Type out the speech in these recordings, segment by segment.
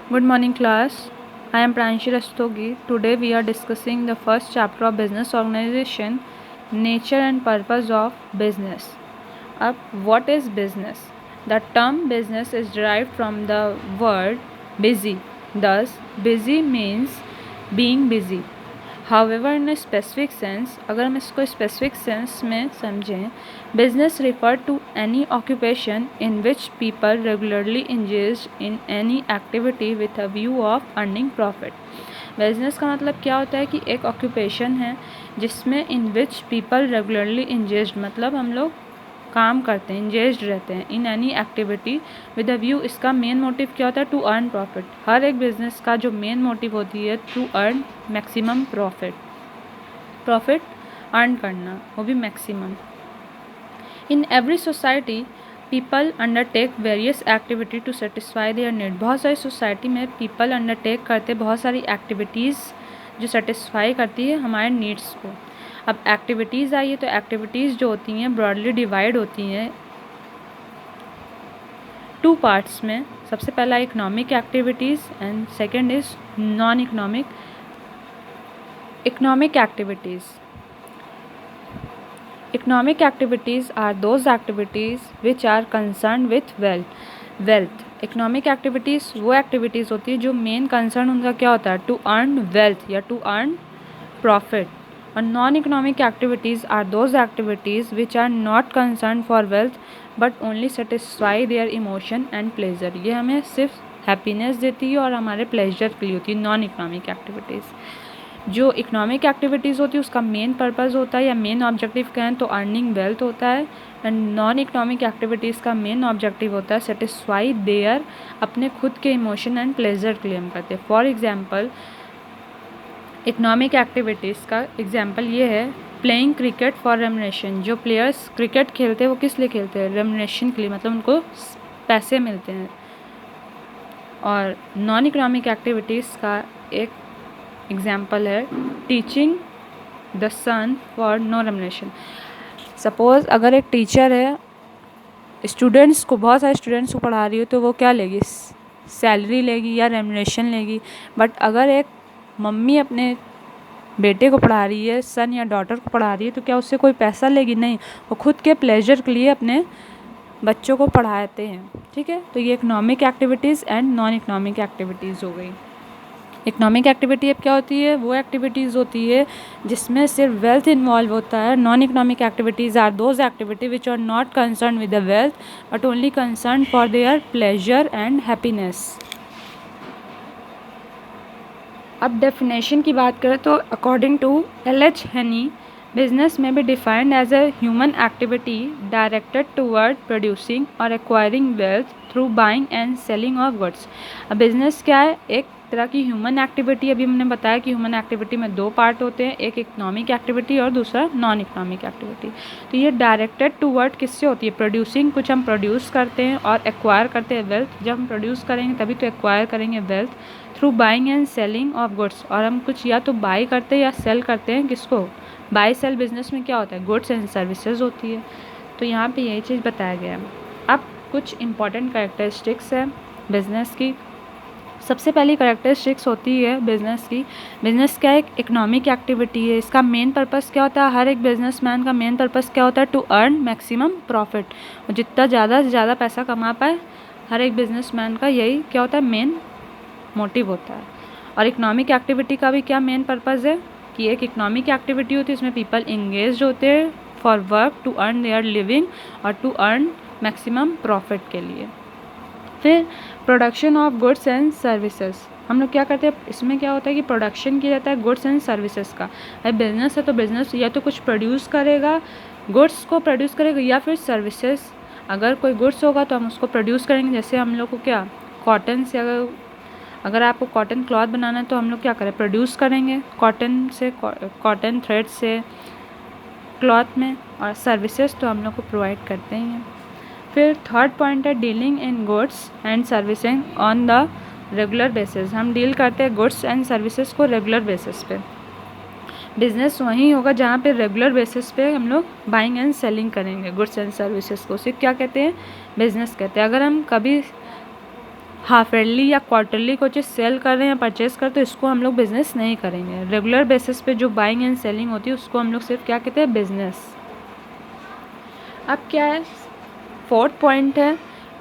Good morning, class. I am Pranshi Rastogi. Today we are discussing the first chapter of business organization, nature and purpose of business. What is business? The term business is derived from the word busy. Thus, busy means being busy. However, in a specific sense, अगर हम इसको specific sense में समझें, business refer to any occupation in which people regularly engaged in any activity with a view of earning profit. Business का मतलब क्या होता है कि एक ऑक्यूपेशन है जिसमें इन विच पीपल रेगुलरली इंगेज, मतलब हम लोग काम करते हैं, इंगेज रहते हैं in any activity with a view. इसका मेन मोटिव क्या होता है? To earn profit. हर एक बिजनेस का जो मेन मोटिव होती है to earn maximum profit earn करना, वो भी maximum. In every society people undertake various activity to satisfy their need. बहुत सारी सोसाइटी में पीपल अंडरटेक करते बहुत सारी एक्टिविटीज़ जो सेटिस्फाई करती है हमारे नीड्स को। अब एक्टिविटीज़ आई है तो एक्टिविटीज़ जो होती हैं ब्रॉडली डिवाइड होती हैं टू पार्ट्स में। सबसे पहला economic activities and second is non economic activities. Economic activities are those activities which are concerned with wealth. Economic activities वो activities होती है जो मेन कंसर्न उनका क्या होता है? टू अर्न वेल्थ या टू अर्न प्रॉफिट। और non economic activities are those activities which are not concern for wealth but only satisfy their emotion and pleasure. ये हमें सिर्फ हैप्पीनेस देती है और हमारे प्लेजर के लिए होती है नॉन इकोनॉमिक एक्टिविटीज़। जो इकोनॉमिक एक्टिविटीज़ होती है उसका मेन पर्पज़ होता है या मेन ऑब्जेक्टिव कहें तो अर्निंग वेल्थ होता है, एंड नॉन इकोनॉमिक एक्टिविटीज़ का मेन ऑब्जेक्टिव होता है सेटिस्फाई देयर, अपने खुद के इमोशन एंड प्लेजर क्लेम करते हैं। फॉर एग्जांपल इकोनॉमिक एक्टिविटीज़ का एग्जांपल ये है प्लेइंग क्रिकेट फॉर रेमुनरेशन। जो प्लेयर्स क्रिकेट खेलते हैं वो किस लिए खेलते हैं? रेमुनरेशन के लिए, मतलब उनको पैसे मिलते हैं। और नॉन इकोनॉमिक एक्टिविटीज़ का एक एग्जाम्पल है teaching the son for no remuneration. Suppose अगर एक टीचर है स्टूडेंट्स को, बहुत सारे स्टूडेंट्स को पढ़ा रही हो तो वो क्या लेगी? सैलरी लेगी या रेमुनरेशन लेगी। बट अगर एक मम्मी अपने बेटे को पढ़ा रही है, सन या डॉटर को पढ़ा रही है, तो क्या उससे कोई पैसा लेगी? नहीं, वो खुद के प्लेजर के लिए अपने बच्चों को पढ़ाते हैं। ठीक है, तो ये economic activities and non economic activities हो गई। इकोनॉमिक एक्टिविटी अब क्या होती है? वो एक्टिविटीज़ होती है जिसमें सिर्फ वेल्थ इन्वॉल्व होता है। Non economic activities are those activity which are not concern with the wealth but only concern for their pleasure and happiness. अब डेफिनेशन की बात करें तो according to L.H. Haney, business में be defined as a human activity directed toward producing और acquiring wealth through buying and selling of goods. अब business क्या है? एक तरह की ह्यूमन एक्टिविटी। अभी हमने बताया कि ह्यूमन एक्टिविटी में दो पार्ट होते हैं, एक इकोनॉमिक एक्टिविटी और दूसरा नॉन इकोनॉमिक एक्टिविटी। तो ये डायरेक्टेड टूवर्ड किससे होती है? प्रोड्यूसिंग, कुछ हम प्रोड्यूस करते हैं, और एक्वायर करते हैं वेल्थ। जब हम प्रोड्यूस करेंगे तभी तो एक्वायर करेंगे wealth. Through buying and selling of goods, और हम कुछ या तो बाई करते हैं या सेल करते हैं। किसको? बाई सेल बिजनेस में क्या होता है? गुड्स एंड सर्विसेज होती है। तो यहाँ पे यही चीज़ बताया गया है। अब कुछ इंपॉर्टेंट कैरेक्टरिस्टिक्स है बिजनेस की। सबसे पहली कैरेक्टरिस्टिक्स होती है बिजनेस की, बिजनेस क्या एक इकोनॉमिक एक्टिविटी है। इसका मेन पर्पस क्या होता है? हर एक बिजनेसमैन का मेन पर्पस क्या होता है? To earn maximum profit. जितना ज़्यादा से ज़्यादा पैसा कमा पाए, हर एक बिजनेसमैन का यही क्या होता है? मेन मोटिव होता है। और इकोनॉमिक एक्टिविटी का भी क्या मेन पर्पज़ है कि एक इकोनॉमिक एक्टिविटी होती है इसमें पीपल इंगेज होते हैं for work to earn their living और टू अर्न मैक्सिमम प्रॉफिट के लिए। फिर production of goods and services, हम लोग क्या करते हैं? इसमें क्या होता है कि प्रोडक्शन किया जाता है गुड्स एंड सर्विसेज का। भाई बिजनेस है तो बिजनेस या तो कुछ प्रोड्यूस करेगा, गुड्स को प्रोड्यूस करेगा, या फिर सर्विसेज। अगर कोई गुड्स होगा तो हम उसको प्रोड्यूस करेंगे। जैसे हम लोग को क्या कॉटन से, अगर आपको कॉटन क्लॉथ बनाना है तो हम लोग क्या करें? प्रोड्यूस करेंगे कॉटन से, कॉटन थ्रेड से क्लॉथ में, और सर्विसेज तो हम लोग को प्रोवाइड करते ही हैं। फिर थर्ड पॉइंट है dealing in goods and servicing on the regular basis. हम डील करते हैं गुड्स एंड सर्विसेज को रेगुलर बेसिस पे। बिजनेस वहीं होगा जहाँ पे रेगुलर बेसिस पे हम लोग बाइंग एंड सेलिंग करेंगे गुड्स एंड सर्विसेज को। उसे क्या कहते हैं? बिजनेस कहते हैं। अगर हम कभी हाफ ईयरली या क्वार्टरली कोई चीज़ सेल कर रहे हैं या परचेस कर, तो इसको हम लोग बिज़नेस नहीं करेंगे। रेगुलर बेसिस पे जो बाइंग एंड सेलिंग होती है उसको हम लोग सिर्फ क्या कहते हैं, बिजनेस। अब क्या है, फोर्थ पॉइंट है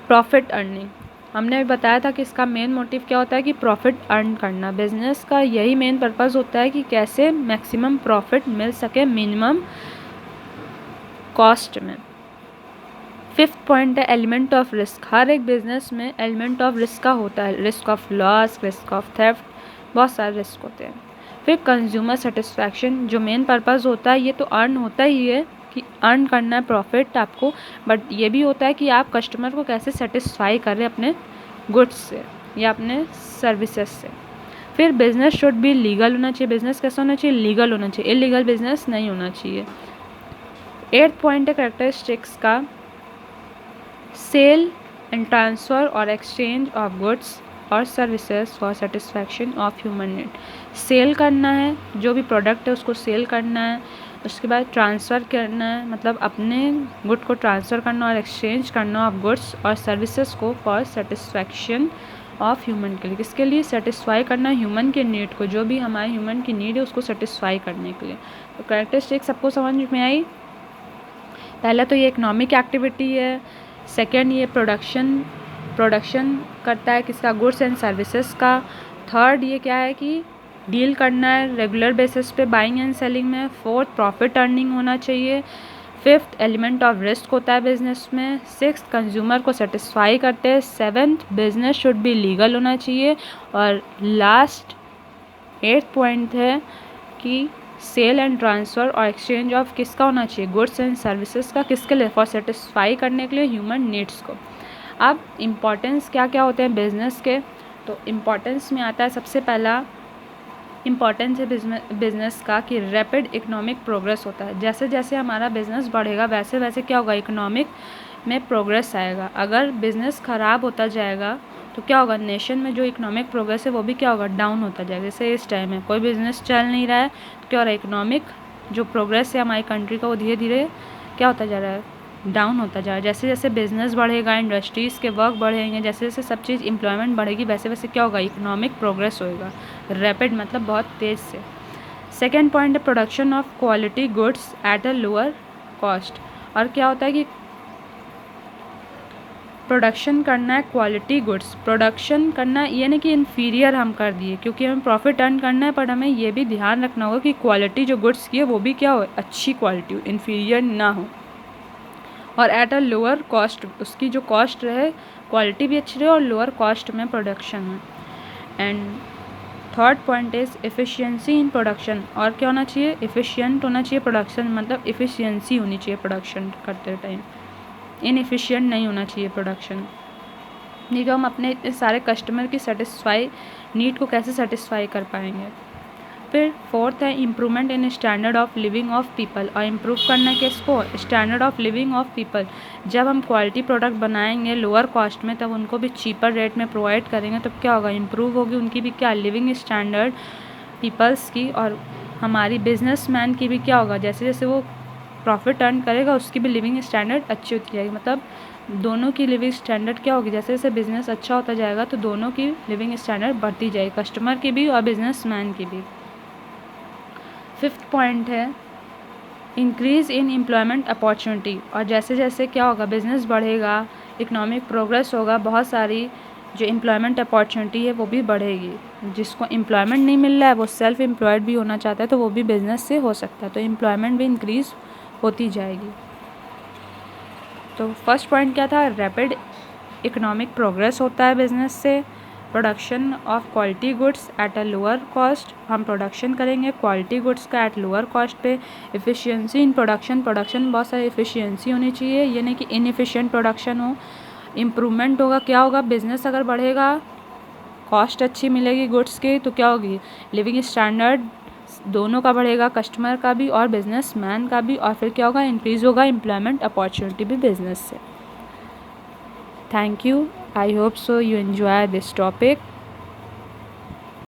प्रॉफिट अर्निंग। हमने भी बताया था कि इसका मेन मोटिव क्या होता है कि प्रॉफिट अर्न करना। बिजनेस का यही मेन पर्पस होता है कि कैसे मैक्सिमम प्रॉफिट मिल सके मिनिमम कॉस्ट में। फिफ्थ पॉइंट है एलिमेंट ऑफ रिस्क। हर एक बिजनेस में एलिमेंट ऑफ रिस्क का होता है, risk of loss, risk of theft, बहुत सारे रिस्क होते हैं। फिर कंज्यूमर सेटिस्फैक्शन, जो मेन पर्पस होता है, ये तो अर्न होता ही है कि अर्न करना है प्रॉफिट आपको, बट ये भी होता है कि आप कस्टमर को कैसे सेटिस्फाई कर रहे हैं अपने गुड्स से या अपने सर्विसेज से। फिर बिजनेस शुड बी लीगल होना चाहिए। बिजनेस कैसा होना चाहिए, लीगल होना चाहिए, इलीगल बिजनेस नहीं होना चाहिए। एट्थ पॉइंट है कैरेक्टरिस्टिक्स का, सेल एंड ट्रांसफ़र और एक्सचेंज ऑफ गुड्स और services for satisfaction of human need. Sale करना है, जो भी प्रोडक्ट है उसको सेल करना है, उसके बाद ट्रांसफ़र करना है, मतलब अपने गुड को ट्रांसफ़र करना, और एक्सचेंज करना ऑफ गुड्स और सर्विसेज को फॉर सेटिस्फैक्शन ऑफ ह्यूमन के लिए। किसके लिए, सेटिस्फाई करना ह्यूमन के नीड को, जो भी हमारे ह्यूमन की नीड है उसको सेटिस्फाई करने के लिए। तो कैरेक्टरिस्टिक सबको समझ में आई। पहला तो ये इकोनॉमिक एक्टिविटी है, सेकेंड ये प्रोडक्शन करता है किसका, गुड्स एंड सर्विसेज का। थर्ड ये क्या है कि डील करना है रेगुलर बेसिस पे बाइंग एंड सेलिंग में। फोर्थ प्रॉफिट अर्निंग होना चाहिए। फिफ्थ एलिमेंट ऑफ रिस्क होता है बिजनेस में। सिक्स्थ कंज्यूमर को सेटिस्फाई करते हैं। Seventh business should be legal होना चाहिए। और लास्ट एट्थ पॉइंट है कि सेल एंड ट्रांसफ़र और एक्सचेंज ऑफ किसका होना चाहिए, गुड्स एंड सर्विसेज का, किसके लिए, फॉर सेटिस्फाई करने के लिए ह्यूमन नीड्स को। अब इम्पॉर्टेंस क्या क्या होते हैं बिज़नेस के, तो इम्पॉर्टेंस में आता है सबसे पहला इम्पॉर्टेंस है बिज़नेस का कि रैपिड इकोनॉमिक प्रोग्रेस होता है। जैसे जैसे हमारा बिज़नेस बढ़ेगा वैसे वैसे क्या होगा, इकोनॉमिक में प्रोग्रेस आएगा। अगर बिज़नेस ख़राब होता जाएगा तो क्या होगा, नेशन में जो इकोनॉमिक प्रोग्रेस है वो भी क्या होगा, डाउन होता जाएगा। जैसे इस टाइम में कोई बिज़नेस चल नहीं रहा है तो क्या हो रहा है, इकोनॉमिक जो प्रोग्रेस है हमारी कंट्री का वो धीरे धीरे क्या होता जा रहा है, डाउन होता जा रहा है। जैसे जैसे बिज़नेस बढ़ेगा, इंडस्ट्रीज़ के वर्क बढ़ेंगे, जैसे जैसे सब चीज़ एम्प्लॉयमेंट बढ़ेगी, वैसे वैसे क्या होगा, इकोनॉमिक प्रोग्रेस होएगा। रैपिड मतलब बहुत तेज़ से। सेकेंड पॉइंट है production of quality goods at a lower cost. और क्या होता है कि प्रोडक्शन करना है क्वालिटी गुड्स। प्रोडक्शन करना ये नहीं कि इन्फीरियर हम कर दिए, क्योंकि हमें प्रॉफिट अर्न करना है, पर हमें ये भी ध्यान रखना होगा कि क्वालिटी जो गुड्स की है वो भी क्या हो, अच्छी क्वालिटी हो, इन्फीरियर ना हो। और एट अ लोअर कॉस्ट, उसकी जो कॉस्ट रहे क्वालिटी भी अच्छी रहे और लोअर कॉस्ट में प्रोडक्शन है। And third point is efficiency in production. और क्या होना चाहिए, एफिशिएंट होना चाहिए प्रोडक्शन, मतलब एफिशिएंसी होनी चाहिए प्रोडक्शन करते टाइम, इनएफिशिएंट नहीं होना चाहिए प्रोडक्शन। नहीं तो हम अपने इतने सारे कस्टमर की सेटिस्फाई नीड को कैसे सेटिस्फाई कर पाएंगे। फिर फोर्थ है improvement in standard of living of people. और इम्प्रूव करना किसको, standard of living of people. जब हम क्वालिटी प्रोडक्ट बनाएंगे लोअर कॉस्ट में, तब उनको भी चीपर रेट में प्रोवाइड करेंगे, तो क्या होगा, इम्प्रूव होगी उनकी भी क्या, लिविंग स्टैंडर्ड पीपल्स की। और हमारी बिजनेसमैन की भी क्या होगा, जैसे जैसे वो प्रॉफिट अर्न करेगा उसकी भी लिविंग स्टैंडर्ड अच्छी होती जाएगी। मतलब दोनों की लिविंग स्टैंडर्ड क्या होगी, जैसे जैसे बिज़नेस अच्छा होता जाएगा तो दोनों की लिविंग स्टैंडर्ड बढ़ती जाएगी, कस्टमर की भी और बिजनेसमैन की भी। फिफ्थ पॉइंट है इंक्रीज़ इन एम्प्लॉयमेंट अपॉर्चुनिटी। और जैसे जैसे क्या होगा, बिज़नेस बढ़ेगा, इकोनॉमिक प्रोग्रेस होगा, बहुत सारी जो एम्प्लॉयमेंट अपॉर्चुनिटी है वो भी बढ़ेगी। जिसको एम्प्लॉयमेंट नहीं मिल रहा है वो सेल्फ एम्प्लॉयड भी होना चाहता है तो वो भी बिज़नेस से हो सकता है, तो एम्प्लॉयमेंट भी इंक्रीज़ होती जाएगी। तो फर्स्ट पॉइंट क्या था, रैपिड इकोनॉमिक प्रोग्रेस होता है बिज़नेस से। Production of quality goods at a lower cost, हम प्रोडक्शन करेंगे क्वालिटी गुड्स का एट लोअर कॉस्ट पे। एफिशिएंसी इन प्रोडक्शन बहुत सारी एफिशिएंसी होनी चाहिए, ये नहीं कि इनएफिशिएंट प्रोडक्शन हो। इम्प्रूवमेंट होगा, क्या होगा, बिज़नेस अगर बढ़ेगा, कॉस्ट अच्छी मिलेगी गुड्स की, तो क्या होगी, लिविंग स्टैंडर्ड दोनों का बढ़ेगा, कस्टमर का भी और बिजनेसमैन का भी। और फिर क्या होगा, इंक्रीज़ होगा एम्प्लॉयमेंट अपॉर्चुनिटी भी बिजनेस से। Thank you, I hope so you enjoy this topic.